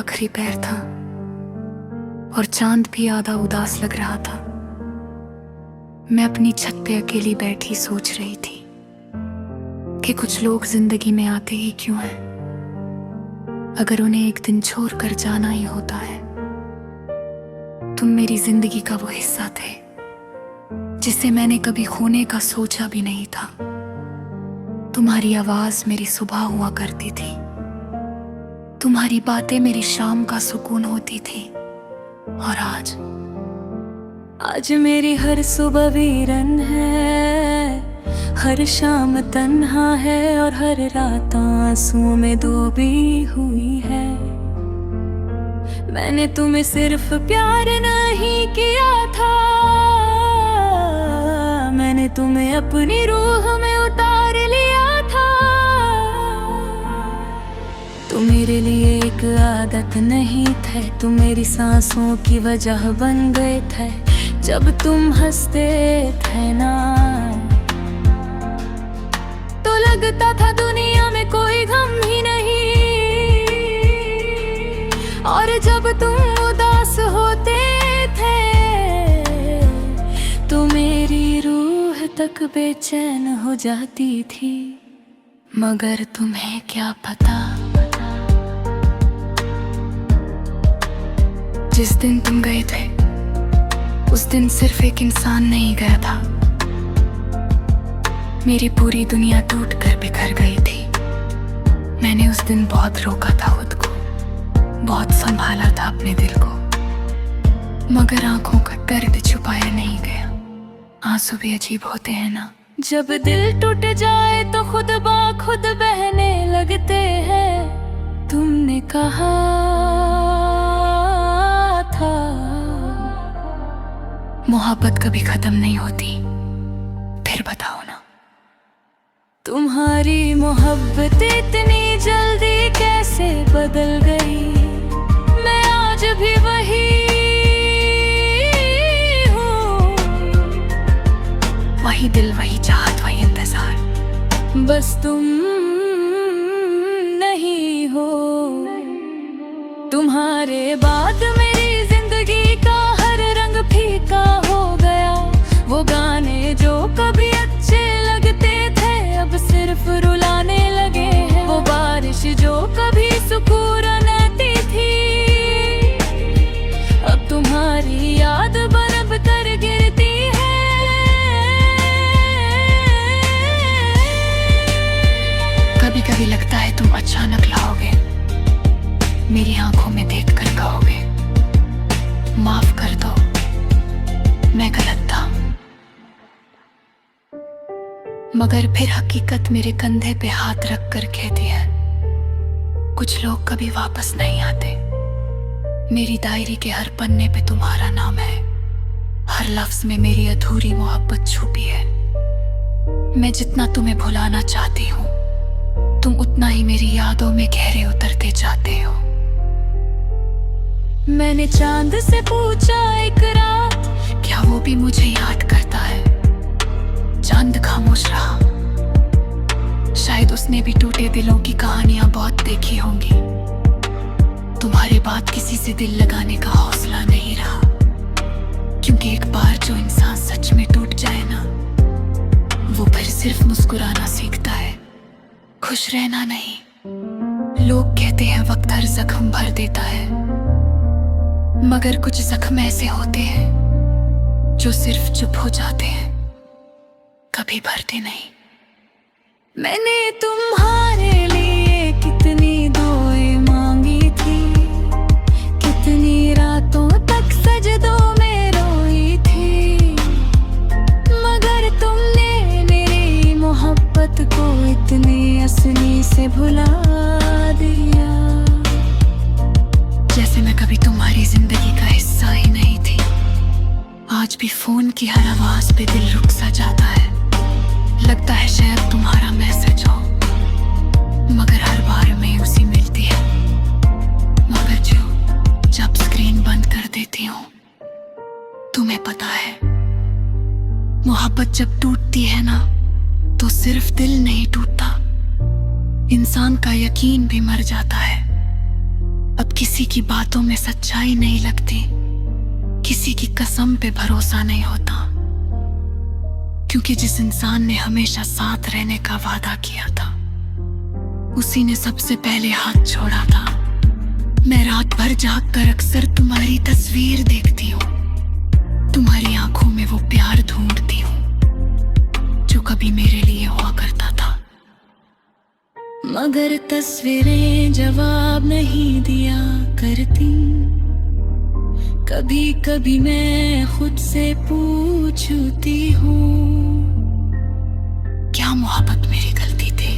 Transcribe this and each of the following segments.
आखिरी पैर था और चांद भी आधा उदास लग रहा था। मैं अपनी छत पे अकेली बैठी सोच रही थी कि कुछ लोग जिंदगी में आते ही क्यों हैं, अगर उन्हें एक दिन छोड़ कर जाना ही होता है। तुम मेरी जिंदगी का वो हिस्सा थे जिसे मैंने कभी खोने का सोचा भी नहीं था। तुम्हारी आवाज मेरी सुबह हुआ करती थी, तुम्हारी बातें मेरी शाम का सुकून होती थी। और आज मेरी हर सुबह वीरन है, हर शाम तन्हा है और हर रात आंसुओं में डूबी हुई है। मैंने तुम्हें सिर्फ प्यार नहीं किया था, मैंने तुम्हें अपनी रूह में उतार लिया था। तुम मेरे लिए एक आदत नहीं थे, तुम मेरी सांसों की वजह बन गए थे। जब तुम हंसते थे ना तो लगता था दुनिया में कोई गम ही नहीं, और जब तुम उदास होते थे तो मेरी रूह तक बेचैन हो जाती थी। मगर तुम्हें क्या पता, जिस दिन तुम गए थे उस दिन सिर्फ एक इंसान नहीं गया था, मेरी पूरी दुनिया टूट कर बिखर गई थी। मैंने उस दिन बहुत रोका था खुद को, बहुत संभाला था अपने दिल को, मगर आंखों का दर्द छुपाया नहीं गया। आंसू भी अजीब होते हैं ना, जब दिल टूट जाए तो खुद ब खुद बहने लगते हैं। तुमने कहा था मोहब्बत कभी खत्म नहीं होती, फिर बताओ ना तुम्हारी मोहब्बत इतनी जल्दी कैसे बदल गई। मैं आज भी वही हूँ, वही दिल, वही चाहत, वही इंतजार, बस तुम नहीं हो। तुम्हारे बाद मेरी जिंदगी का हर रंग फीका हो गया। वो गाने जो कभी अच्छे लगते थे अब सिर्फ रुलाने लगे हैं। वो बारिश जो कभी सुकून आती थी अब तुम्हारी याद बरफ कर गिरती है। कभी कभी लगता है तुम अचानक लाओगे, मेरी आंखों में देखकर कहोगे माफ कर दो, मैं गलत था। मगर फिर हकीकत मेरे कंधे पे हाथ रख कर कहती है कुछ लोग कभी वापस नहीं आते। मेरी डायरी के हर पन्ने पे तुम्हारा नाम है, हर लफ्ज में मेरी अधूरी मोहब्बत छुपी है। मैं जितना तुम्हें भुलाना चाहती हूँ तुम उतना ही मेरी यादों में गहरे उतरते जाते हो। मैंने चांद से पूछा एक रात, क्या वो भी मुझे याद करता है। चांद खामोश रहा, शायद उसने भी टूटे दिलों की कहानियां बहुत देखी होंगी। तुम्हारे बाद किसी से दिल लगाने का हौसला नहीं रहा, क्योंकि एक बार जो इंसान सच में टूट जाए ना वो फिर सिर्फ मुस्कुराना सीखता है, खुश रहना नहीं। लोग कहते हैं वक्त हर जख्म भर देता है, मगर कुछ जख्म ऐसे होते हैं जो सिर्फ चुप हो जाते हैं, कभी भरते नहीं। मैंने तुम्हारे लिए कितनी दुआएं मांगी थी, कितनी रातों तक सजदों में रोई थी, मगर तुमने मेरी मोहब्बत को इतनी आसानी से भुला दिया। जैसे मैं कभी तुम्हारी जिंदगी का हिस्सा ही नहीं थी। आज भी फोन की हर आवाज पे दिल रुक सा जाता है, लगता है शायद तुम्हारा मैसेज हो, मगर हर बार मायूसी मिलती है। मगर जब स्क्रीन बंद कर देती हूँ तुम्हें पता है मोहब्बत जब टूटती है ना तो सिर्फ दिल नहीं टूटता, इंसान का यकीन भी मर जाता है। अब किसी की बातों में सच्चाई नहीं लगती, किसी की कसम पे भरोसा नहीं होता, क्योंकि जिस इंसान ने हमेशा साथ रहने का वादा किया था उसी ने सबसे पहले हाथ छोड़ा था। मैं रात भर जाग कर अक्सर तुम्हारी तस्वीर देखती हूँ, तुम्हारी आंखों में वो प्यार ढूंढती हूँ जो कभी मेरे लिए हुआ करता था। मगर तस्वीरें जवाब नहीं दिया करती। कभी कभी मैं खुद से पूछती हूँ, क्या मोहब्बत मेरी गलती थी?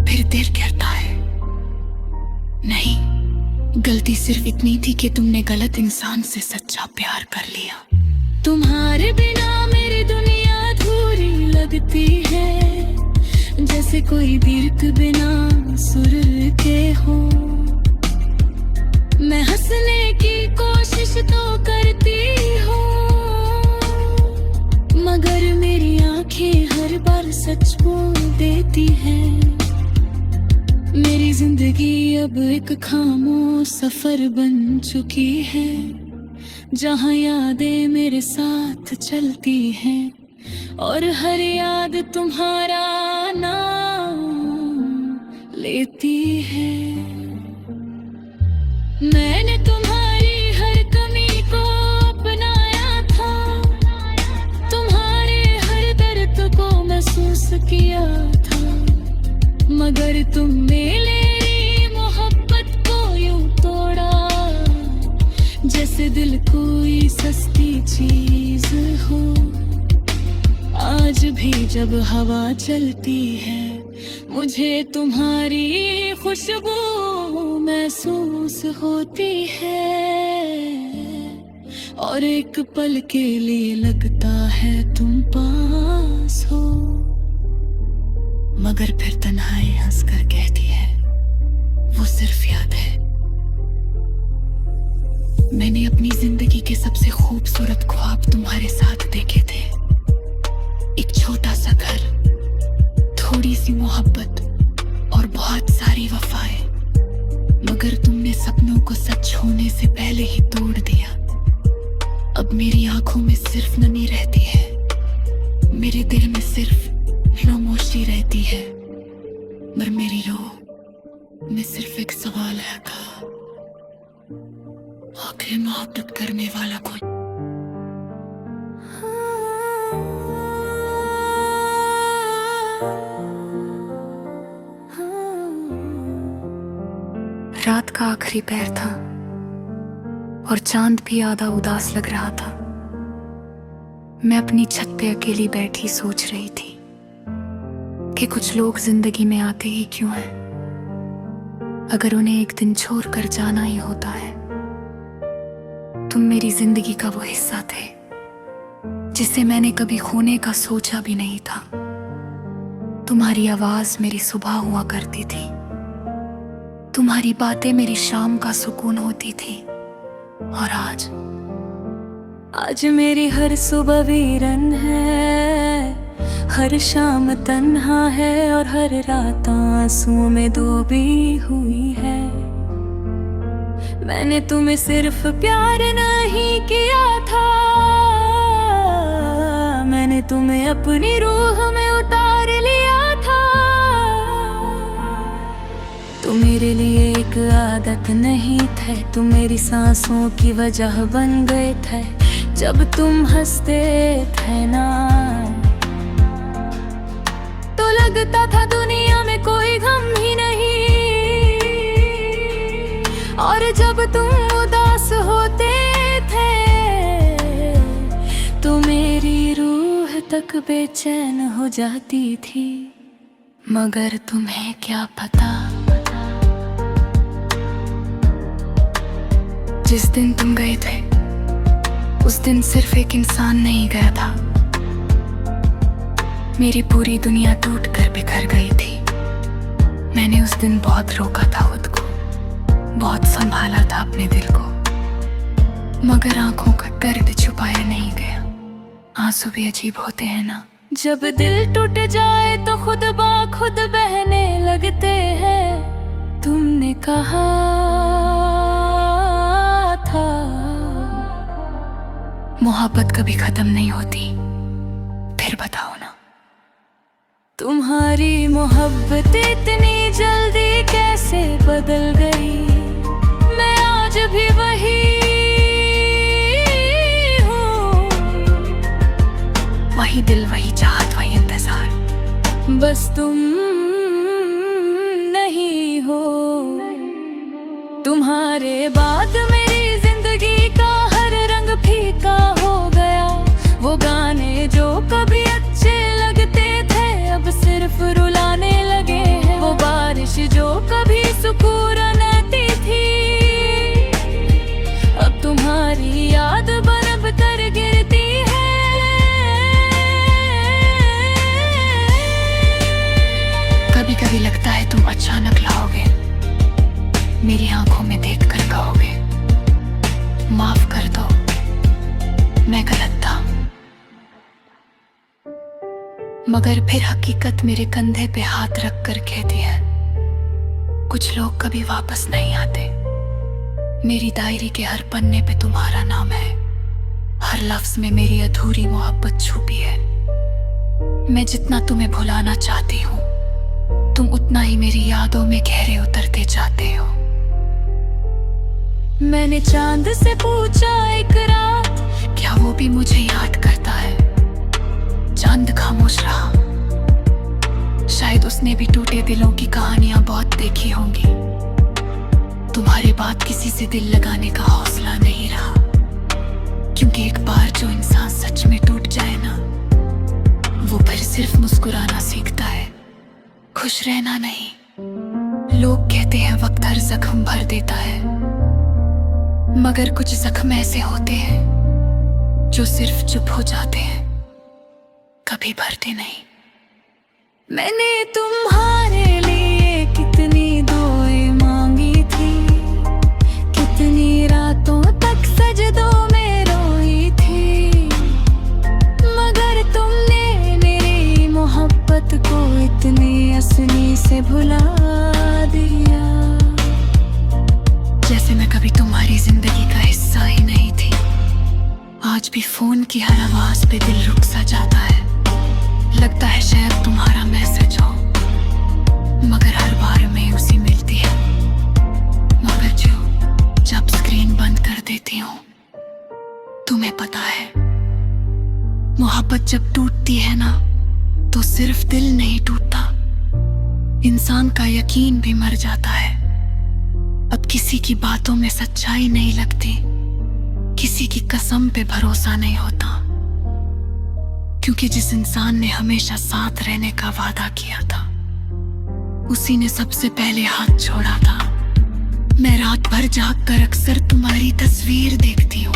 फिर दिल कहता है नहीं, गलती सिर्फ इतनी थी कि तुमने गलत इंसान से सच्चा प्यार कर लिया। तुम्हारे बिना मेरी दुनिया अधूरी लगती है, जैसे कोई दीर्घ बिना सुर के हो। मैं हंसने की कोशिश तो करती हूँ, मगर मेरी आंखें हर बार सच बोल देती हैं। मेरी जिंदगी अब एक खामोश सफर बन चुकी है, जहाँ यादें मेरे साथ चलती हैं और हर याद तुम्हारा नाम लेती है। मैंने तुम्हारी हर कमी को अपनाया था, तुम्हारे हर दर्द को महसूस किया था, मगर तुमने मेरी मोहब्बत को यूं तोड़ा जैसे दिल कोई सस्ती चीज हो। आज भी जब हवा चलती है मुझे तुम्हारी खुशबू महसूस होती है, और एक पल के लिए लगता है तुम पास हो, मगर फिर तन्हाई हंसकर कहती है वो सिर्फ याद है। मैंने अपनी जिंदगी के सबसे खूबसूरत ख्वाब तुम्हारे साथ देखे थे, एक छोटा सा घर, थोड़ी सी मोहब्बत और बहुत सारी वफाएं, मगर तुमने सपनों को सच होने से पहले ही तोड़ दिया। अब मेरी आंखों में सिर्फ नमी रहती है, मेरे दिल में सिर्फ खामोशी रहती है, मगर मेरी रूह में सिर्फ एक सवाल है का आखिर मोहब्बत करने वाला कोई। रात का आखिरी पहर था और चांद भी आधा उदास लग रहा था। मैं अपनी छत पे अकेली बैठी सोच रही थी कि कुछ लोग जिंदगी में आते ही क्यों हैं, अगर उन्हें एक दिन छोड़ कर जाना ही होता है। तुम मेरी जिंदगी का वो हिस्सा थे जिसे मैंने कभी खोने का सोचा भी नहीं था। तुम्हारी आवाज मेरी सुबह हुआ करती थी, तुम्हारी बातें मेरी शाम का सुकून होती थी, और आज मेरी हर सुबह वीरन है, हर शाम तन्हा है और हर रात आंसुओं में डूबी हुई है। मैंने तुम्हें सिर्फ प्यार नहीं किया था, मैंने तुम्हें अपनी रूह में उतार लिया था। तुम मेरे लिए एक आदत नहीं थे, तुम मेरी सांसों की वजह बन गए थे। जब तुम हंसते थे ना तो लगता था दुनिया में कोई गम ही नहीं, और जब तुम उदास होते थे तो मेरी रूह तक बेचैन हो जाती थी। मगर तुम्हें क्या पता, जिस दिन तुम गए थे उस दिन सिर्फ एक इंसान नहीं गया था, मेरी पूरी दुनिया टूट कर बिखर गई थी। मैंने उस दिन बहुत रोका था खुद को, बहुत संभाला था अपने दिल को, मगर आंखों का दर्द छुपाया नहीं गया। आंसू भी अजीब होते हैं ना, जब दिल टूट जाए तो खुद ब खुद बहने लगते हैं। तुमने कहा था मोहब्बत कभी खत्म नहीं होती, फिर बताओ ना तुम्हारी मोहब्बत इतनी जल्दी कैसे बदल गई। मैं आज भी वही हूँ, वही दिल, वही चाहत, वही इंतजार, बस तुम नहीं हो। तुम्हारे बाद मेरी जिंदगी का हर रंग फीका हो गया। वो गाने जो कभी अच्छे लगते थे अब सिर्फ रुलाने लगे हैं। वो बारिश जो कभी सुकून आती थी अब तुम्हारी याद बरब कर गिरती है। कभी कभी लगता है तुम अचानक लाओगे, मेरी आंखों में देखकर कहोगे माफ कर दो, मैं गलत था। मगर फिर हकीकत मेरे कंधे पे हाथ रख कर कहती है कुछ लोग कभी वापस नहीं आते। मेरी डायरी के हर पन्ने पे तुम्हारा नाम है, हर लफ्ज में मेरी अधूरी मोहब्बत छुपी है। मैं जितना तुम्हें भुलाना चाहती हूँ तुम उतना ही मेरी यादों में गहरे उतरते जाते हो। मैंने चांद से पूछा एक रात, क्या वो भी मुझे याद करता है। चांद खामोश रहा, शायद उसने भी टूटे दिलों की कहानियां बहुत देखी होंगी। तुम्हारे बाद किसी से दिल लगाने का हौसला नहीं रहा, क्योंकि एक बार जो इंसान सच में टूट जाए ना वो फिर सिर्फ मुस्कुराना सीखता है, खुश रहना नहीं। लोग कहते हैं वक्त हर जख्म भर देता है, मगर कुछ जख्म ऐसे होते हैं जो सिर्फ चुप हो जाते हैं, कभी भरते नहीं। मैंने तुम्हारे लिए कितनी दुआएं मांगी थी, कितनी रातों तक सजदों में रोई थी, मगर तुमने मेरी मोहब्बत को इतनी आसानी से भुला दिया। जैसे मैं कभी तुम्हारी जिंदगी का हिस्सा ही नहीं थी। आज भी फोन की हर आवाज पे दिल रुक सा जाता है, लगता है शायद तुम्हारा मैसेज हो, मगर हर बार में उसी मिलती है। मगर जब स्क्रीन बंद कर देती हूँ तुम्हें पता है मोहब्बत जब टूटती है ना तो सिर्फ दिल नहीं टूटता, इंसान का यकीन भी मर जाता है। अब किसी की बातों में सच्चाई नहीं लगती, किसी की कसम पे भरोसा नहीं होता, क्योंकि जिस इंसान ने हमेशा साथ रहने का वादा किया था उसी ने सबसे पहले हाथ छोड़ा था। मैं रात भर जाग कर अक्सर तुम्हारी तस्वीर देखती हूँ,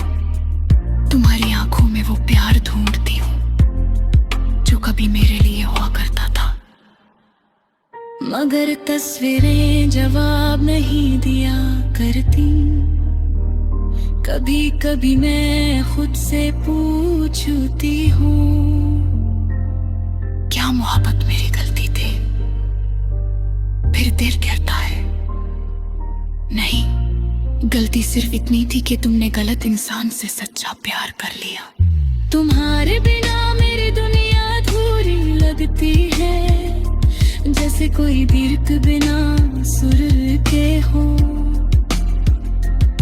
तुम्हारी आंखों में वो प्यार ढूंढती हूँ जो कभी मेरे लिए हुआ करता था। मगर तस्वीरें जवाब नहीं दिया करती। कभी कभी मैं खुद से पूछती हूँ क्या मोहब्बत मेरी गलती थी। फिर दिल कहता है नहीं, गलती सिर्फ इतनी थी कि तुमने गलत इंसान से सच्चा प्यार कर लिया। तुम्हारे बिना मेरी दुनिया अधूरी लगती है, जैसे कोई दीर्घ बिना सुर के हो।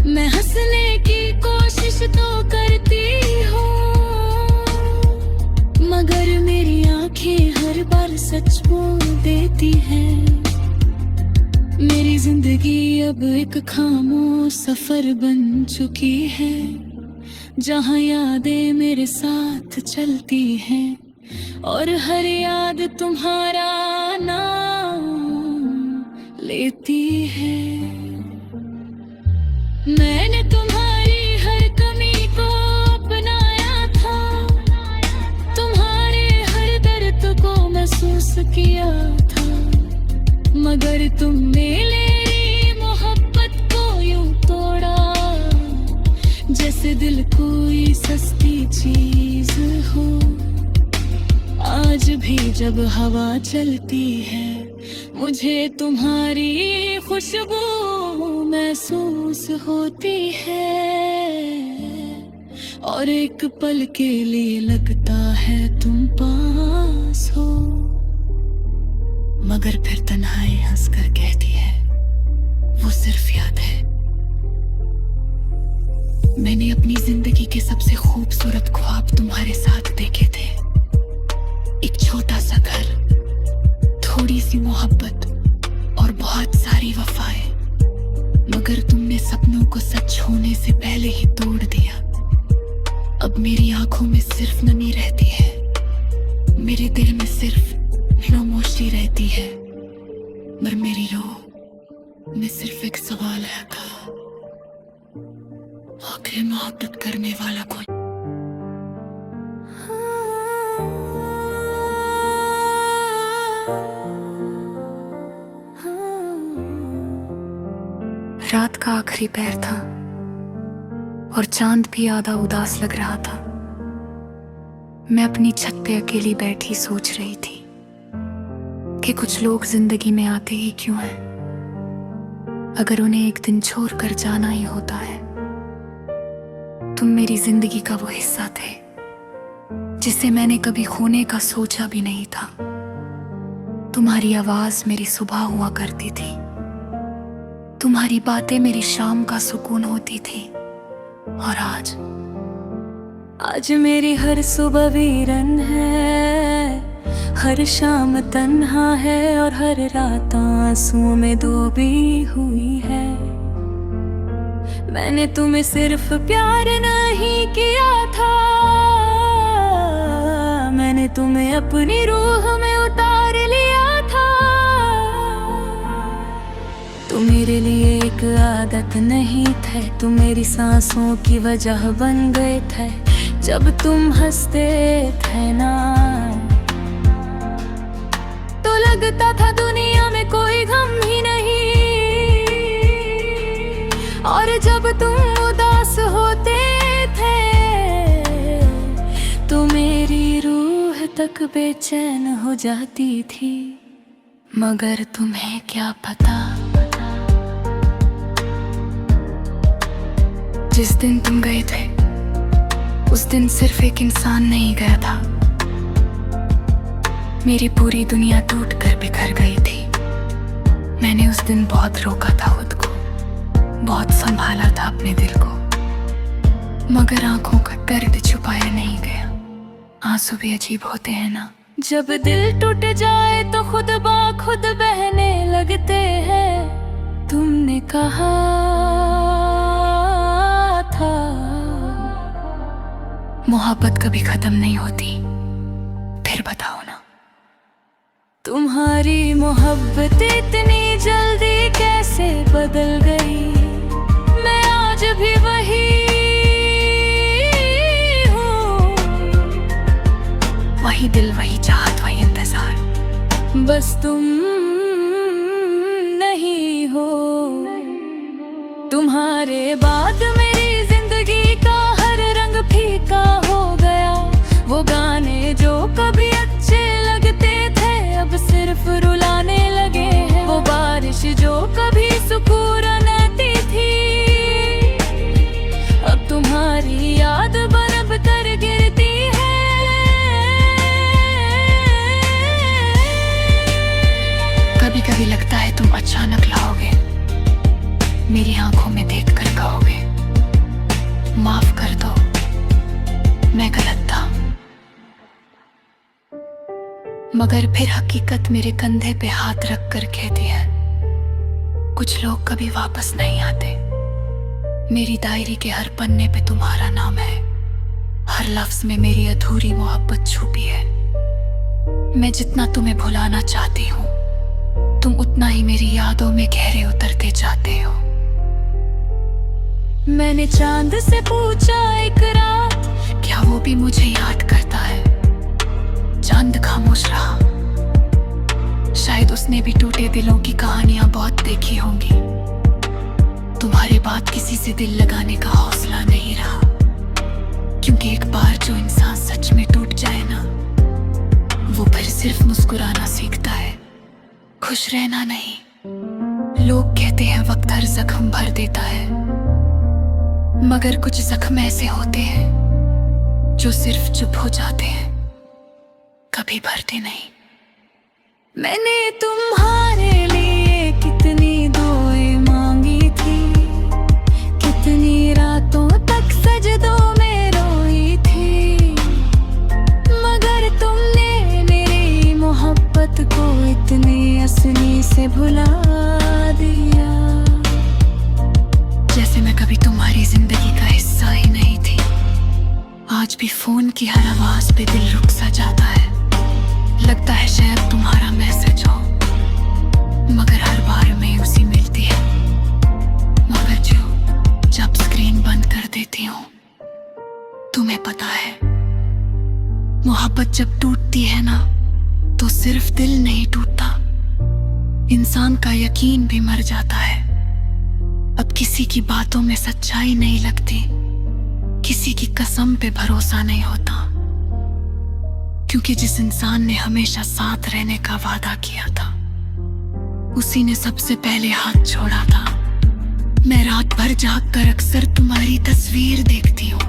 मैं हंसने की कोशिश तो करती हूँ, मगर मेरी आंखें हर बार सच बोल देती हैं। मेरी जिंदगी अब एक खामोश सफर बन चुकी है, जहाँ यादें मेरे साथ चलती हैं और हर याद तुम्हारा नाम लेती है। मैंने तुम्हारी हर कमी को अपनाया था, तुम्हारे हर दर्द को महसूस किया था, मगर तुमने मेरी मोहब्बत को यूं तोड़ा जैसे दिल कोई सस्ती चीज हो। आज भी जब हवा चलती है मुझे तुम्हारी खुशबू महसूस होती है और एक पल के लिए लगता है तुम पास हो, मगर फिर तन्हाई हंसकर कहती है वो सिर्फ याद है। मैंने अपनी जिंदगी के सबसे खूबसूरत ख्वाब तुम्हारे साथ देखे थे। एक छोटा सा घर, थोड़ी सी मोहब्बत और बहुत सारी वफाएं, मगर तुमने सपनों को सच होने से पहले ही तोड़ दिया। अब मेरी आंखों में सिर्फ नमी रहती है, मेरे दिल में सिर्फ खामोशी रहती है, मगर मेरी रूह में सिर्फ एक सवाल है था, आखिर मोहब्बत करने वाला कौन? रात का आखिरी पहर था और चांद भी आधा उदास लग रहा था। मैं अपनी छत पे अकेली बैठी सोच रही थी कि कुछ लोग जिंदगी में आते ही क्यों हैं, अगर उन्हें एक दिन छोड़ कर जाना ही होता है। तुम मेरी जिंदगी का वो हिस्सा थे जिसे मैंने कभी खोने का सोचा भी नहीं था। तुम्हारी आवाज मेरी सुबह हुआ करती थी, तुम्हारी बातें मेरी शाम का सुकून होती थी, और आज मेरी हर सुबह वीरन है, हर शाम तन्हा है और हर रात आंसुओं में डूबी हुई है। मैंने तुम्हें सिर्फ प्यार नहीं किया था, मैंने तुम्हें अपनी रूह में उतार लिया था। तुम मेरे लिए एक आदत नहीं थे, तुम मेरी सांसों की वजह बन गए थे। जब तुम हंसते थे ना तो लगता था दुनिया में कोई गम ही नहीं, और जब तुम उदास होते थे तो मेरी रूह तक बेचैन हो जाती थी। मगर तुम्हें क्या पता, जिस दिन तुम गए थे उस दिन सिर्फ एक इंसान नहीं गया था, मेरी पूरी दुनिया टूट कर बिखर गई थी। मैंने उस दिन बहुत रोका था खुद को, बहुत संभाला था अपने दिल को, मगर आंखों का दर्द छुपाया नहीं गया। आंसू भी अजीब होते हैं ना, जब दिल टूट जाए तो खुद ब खुद बहने लगते हैं। तुमने कहा था मोहब्बत कभी खत्म नहीं होती, फिर बताओ ना तुम्हारी मोहब्बत इतनी जल्दी कैसे बदल गई। मैं आज भी वही हूँ, वही दिल, वही चाहत, वही इंतजार, बस तुम नहीं हो। तुम्हारे बाद मेरी जिंदगी का हर रंग फीका हो गया। वो गाने जो कभी अच्छे लगते थे अब सिर्फ रुलाने लगे हैं। वो बारिश जो कभी सुकून आती थी अब तुम्हारी याद बरब कर गिरती है। कभी कभी लगता है तुम अचानक लाओगे, मेरी आंखों में देखकर कहोगे माफ कर दो, मैं गलत था। मगर फिर हकीकत मेरे कंधे पे हाथ रख कर कहती है कुछ लोग कभी वापस नहीं आते। मेरी डायरी के हर पन्ने पे तुम्हारा नाम है, हर लफ्ज में मेरी अधूरी मोहब्बत छुपी है। मैं जितना तुम्हें भुलाना चाहती हूँ तुम उतना ही मेरी यादों में गहरे उतरते जाते हो। मैंने चांद से पूछा एक रात, क्या वो भी मुझे याद करता है? चांद खामोश रहा, शायद उसने भी टूटे दिलों की कहानियां बहुत देखी होंगी। तुम्हारे बाद किसी से दिल लगाने का हौसला नहीं रहा, क्योंकि एक बार जो इंसान सच में टूट जाए ना, वो फिर सिर्फ मुस्कुराना सीखता है, खुश रहना नहीं। लोग कहते हैं वक्त हर जख्म भर देता है, मगर कुछ जख्म ऐसे होते हैं जो सिर्फ चुप हो जाते हैं, कभी भरते नहीं। मैंने तुम्हारे लिए कितनी दुआएं मांगी थी, कितनी रातों तक सजदों में रोई थी, मगर तुमने मेरी मोहब्बत को इतनी आसानी से भुला दिया। जैसे मैं कभी तुम्हारी जिंदगी का हिस्सा ही नहीं थी। आज भी फोन की हर आवाज पे दिल रुक सा जाता है, लगता है शायद तुम्हारा मैसेज हो, मगर हर बार में उसी मिलती है। मगर जब स्क्रीन बंद कर देती हूँ, तुम्हें पता है मोहब्बत जब टूटती है ना, तो सिर्फ दिल नहीं टूटता, इंसान का यकीन भी मर जाता है। अब किसी की बातों में सच्चाई नहीं लगती, किसी की कसम पे भरोसा नहीं होता, क्योंकि जिस इंसान ने हमेशा साथ रहने का वादा किया था, उसी ने सबसे पहले हाथ छोड़ा था। मैं रात भर जाग कर अक्सर तुम्हारी तस्वीर देखती हूँ,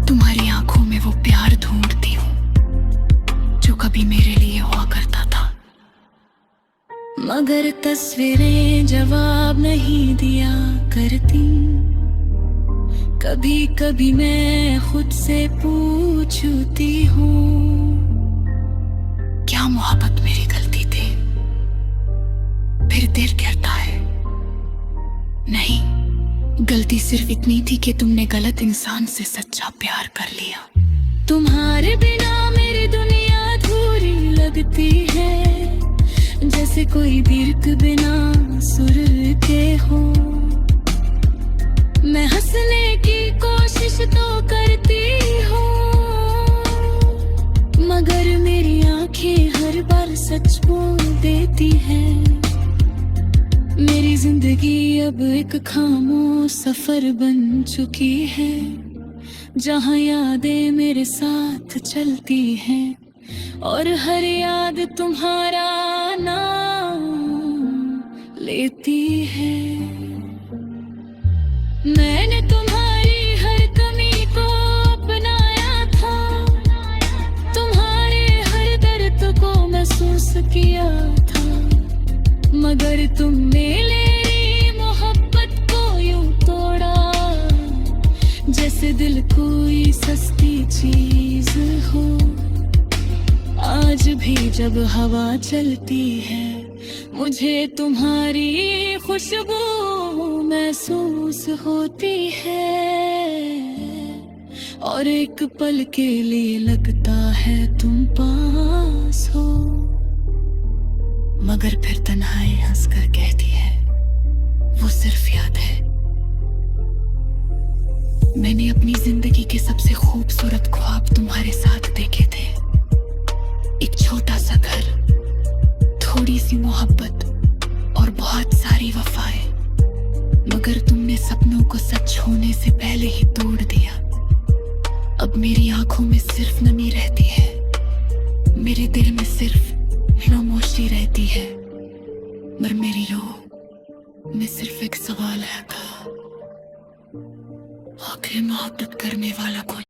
तुम्हारी आंखों में वो प्यार ढूंढती हूँ जो कभी मेरे लिए हुआ करता था। मगर तस्वीरें जवाब नहीं दिया करती। कभी कभी मैं खुद से पूछती हूँ, क्या मोहब्बत मेरी गलती थी? फिर दिल कहता है नहीं, गलती सिर्फ इतनी थी कि तुमने गलत इंसान से सच्चा प्यार कर लिया। तुम्हारे बिना मेरी दुनिया अधूरी लगती है, जैसे कोई दीर्घ बिना सुर के हो। मैं हंसने की कोशिश तो करती हूँ, मगर मेरी आंखें हर बार सच बोल देती हैं। मेरी जिंदगी अब एक खामोश सफर बन चुकी है, जहाँ यादें मेरे साथ चलती हैं और हर याद तुम्हारा नाम लेती है। मैंने तुम्हारी हर कमी को अपनाया था, तुम्हारे हर दर्द को महसूस किया था, मगर तुमने मेरी मोहब्बत को यूं तोड़ा, जैसे दिल कोई सस्ती चीज हो। आज भी जब हवा चलती है, मुझे तुम्हारी खुशबू महसूस होती है, और एक पल के लिए लगता है तुम पास हो, मगर फिर तन्हाई हंसकर कहती है वो सिर्फ याद है। मैंने अपनी जिंदगी के सबसे खूबसूरत ख्वाब तुम्हारे साथ देखे थे, एक छोटा सा घर, थोड़ी सी मोहब्बत और बहुत सारी वफाएं, मगर तुमने सपनों को सच होने से पहले ही तोड़ दिया। अब मेरी आंखों में सिर्फ नमी रहती है, मेरे दिल में सिर्फ खामोशी रहती है, मगर मेरी रूह में सिर्फ एक सवाल है, आखिर मोहब्बत करने वाला कौन?